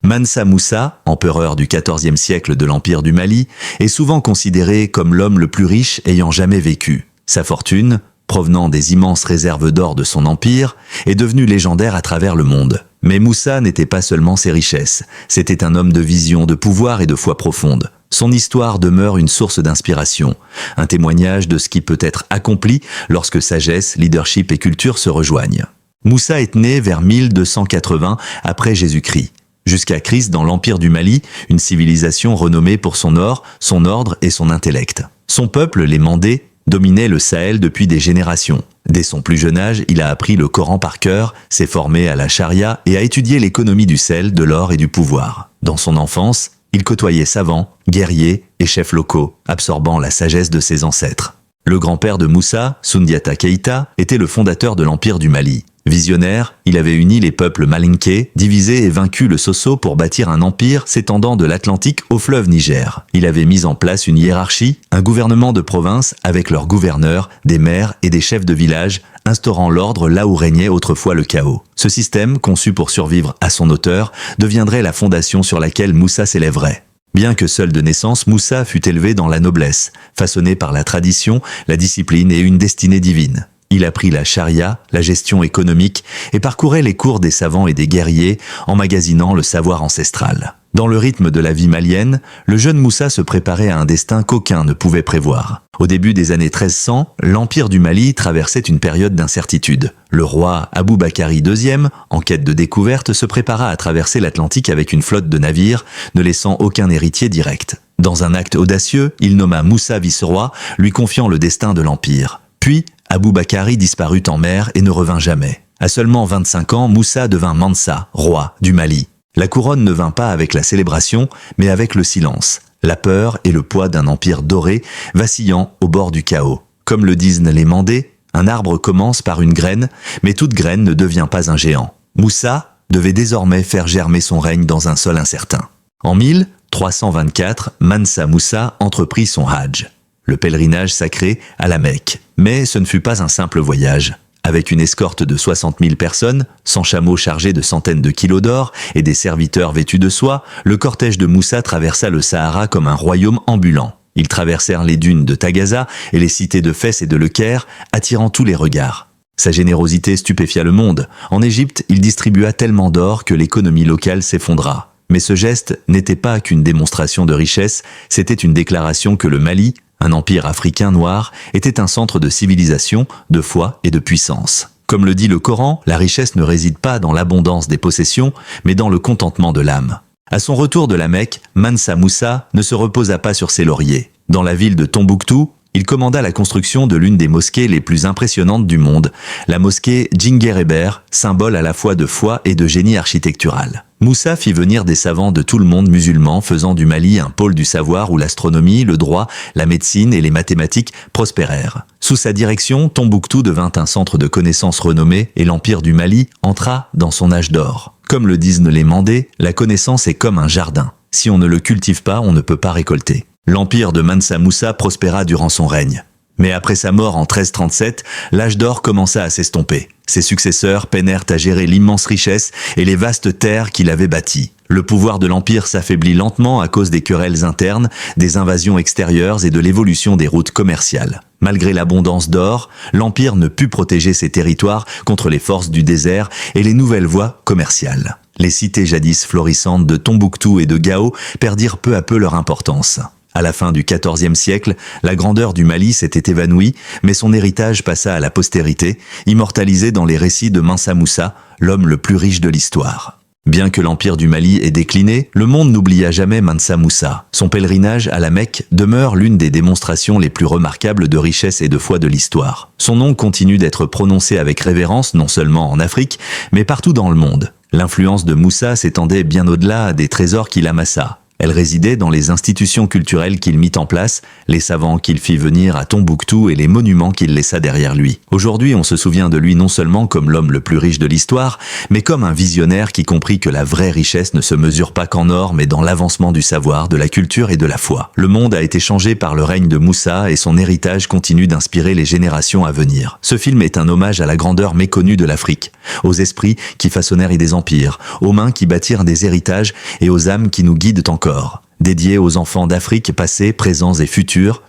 Mansa Moussa, empereur du XIVe siècle de l'Empire du Mali, est souvent considéré comme l'homme le plus riche ayant jamais vécu. Sa fortune, provenant des immenses réserves d'or de son empire, est devenue légendaire à travers le monde. Mais Moussa n'était pas seulement ses richesses, c'était un homme de vision, de pouvoir et de foi profonde. Son histoire demeure une source d'inspiration, un témoignage de ce qui peut être accompli lorsque sagesse, leadership et culture se rejoignent. Moussa est né vers 1280 après Jésus-Christ. Jusqu'à Christ dans l'Empire du Mali, une civilisation renommée pour son or, son ordre et son intellect. Son peuple, les Mandés, dominait le Sahel depuis des générations. Dès son plus jeune âge, il a appris le Coran par cœur, s'est formé à la charia et a étudié l'économie du sel, de l'or et du pouvoir. Dans son enfance, il côtoyait savants, guerriers et chefs locaux, absorbant la sagesse de ses ancêtres. Le grand-père de Moussa, Soundiata Keïta, était le fondateur de l'Empire du Mali. Visionnaire, il avait uni les peuples malinké, divisé et vaincu le Soso pour bâtir un empire s'étendant de l'Atlantique au fleuve Niger. Il avait mis en place une hiérarchie, un gouvernement de province avec leurs gouverneurs, des maires et des chefs de village, instaurant l'ordre là où régnait autrefois le chaos. Ce système, conçu pour survivre à son auteur, deviendrait la fondation sur laquelle Moussa s'élèverait. Bien que seul de naissance, Moussa fut élevé dans la noblesse, façonné par la tradition, la discipline et une destinée divine. Il apprit la charia, la gestion économique et parcourait les cours des savants et des guerriers, emmagasinant le savoir ancestral. Dans le rythme de la vie malienne, le jeune Moussa se préparait à un destin qu'aucun ne pouvait prévoir. Au début des années 1300, l'Empire du Mali traversait une période d'incertitude. Le roi Aboubakari II, en quête de découverte, se prépara à traverser l'Atlantique avec une flotte de navires, ne laissant aucun héritier direct. Dans un acte audacieux, il nomma Moussa vice-roi, lui confiant le destin de l'Empire. Puis, Aboubakari disparut en mer et ne revint jamais. À seulement 25 ans, Moussa devint Mansa, roi du Mali. La couronne ne vint pas avec la célébration, mais avec le silence, la peur et le poids d'un empire doré, vacillant au bord du chaos. Comme le disent les Mandés, un arbre commence par une graine, mais toute graine ne devient pas un géant. Moussa devait désormais faire germer son règne dans un sol incertain. En 1324, Mansa Moussa entreprit son Hajj, le pèlerinage sacré à la Mecque. Mais ce ne fut pas un simple voyage. Avec une escorte de 60 000 personnes, 100 chameaux chargés de centaines de kilos d'or et des serviteurs vêtus de soie, le cortège de Moussa traversa le Sahara comme un royaume ambulant. Ils traversèrent les dunes de Tagaza et les cités de Fès et de Le Caire, attirant tous les regards. Sa générosité stupéfia le monde. En Égypte, il distribua tellement d'or que l'économie locale s'effondra. Mais ce geste n'était pas qu'une démonstration de richesse, c'était une déclaration que le Mali, un empire africain noir, était un centre de civilisation, de foi et de puissance. Comme le dit le Coran, la richesse ne réside pas dans l'abondance des possessions, mais dans le contentement de l'âme. À son retour de la Mecque, Mansa Moussa ne se reposa pas sur ses lauriers. Dans la ville de Tombouctou, il commanda la construction de l'une des mosquées les plus impressionnantes du monde, la mosquée Djinguer-Héber, symbole à la fois de foi et de génie architectural. Moussa fit venir des savants de tout le monde musulman, faisant du Mali un pôle du savoir où l'astronomie, le droit, la médecine et les mathématiques prospérèrent. Sous sa direction, Tombouctou devint un centre de connaissances renommé et l'Empire du Mali entra dans son âge d'or. Comme le disent les Mandés, la connaissance est comme un jardin. Si on ne le cultive pas, on ne peut pas récolter. L'empire de Mansa Moussa prospéra durant son règne. Mais après sa mort en 1337, l'âge d'or commença à s'estomper. Ses successeurs peinèrent à gérer l'immense richesse et les vastes terres qu'il avait bâties. Le pouvoir de l'empire s'affaiblit lentement à cause des querelles internes, des invasions extérieures et de l'évolution des routes commerciales. Malgré l'abondance d'or, l'empire ne put protéger ses territoires contre les forces du désert et les nouvelles voies commerciales. Les cités jadis florissantes de Tombouctou et de Gao perdirent peu à peu leur importance. À la fin du XIVe siècle, la grandeur du Mali s'était évanouie, mais son héritage passa à la postérité, immortalisé dans les récits de Mansa Moussa, l'homme le plus riche de l'histoire. Bien que l'empire du Mali ait décliné, le monde n'oublia jamais Mansa Moussa. Son pèlerinage à la Mecque demeure l'une des démonstrations les plus remarquables de richesse et de foi de l'histoire. Son nom continue d'être prononcé avec révérence non seulement en Afrique, mais partout dans le monde. L'influence de Moussa s'étendait bien au-delà des trésors qu'il amassa. Elle résidait dans les institutions culturelles qu'il mit en place, les savants qu'il fit venir à Tombouctou et les monuments qu'il laissa derrière lui. Aujourd'hui, on se souvient de lui non seulement comme l'homme le plus riche de l'histoire, mais comme un visionnaire qui comprit que la vraie richesse ne se mesure pas qu'en or, mais dans l'avancement du savoir, de la culture et de la foi. Le monde a été changé par le règne de Moussa et son héritage continue d'inspirer les générations à venir. Ce film est un hommage à la grandeur méconnue de l'Afrique, aux esprits qui façonnèrent des empires, aux mains qui bâtirent des héritages et aux âmes qui nous guident encore. Dédié aux enfants d'Afrique passés, présents et futurs,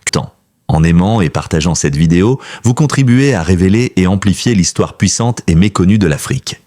en aimant et partageant cette vidéo, vous contribuez à révéler et amplifier l'histoire puissante et méconnue de l'Afrique.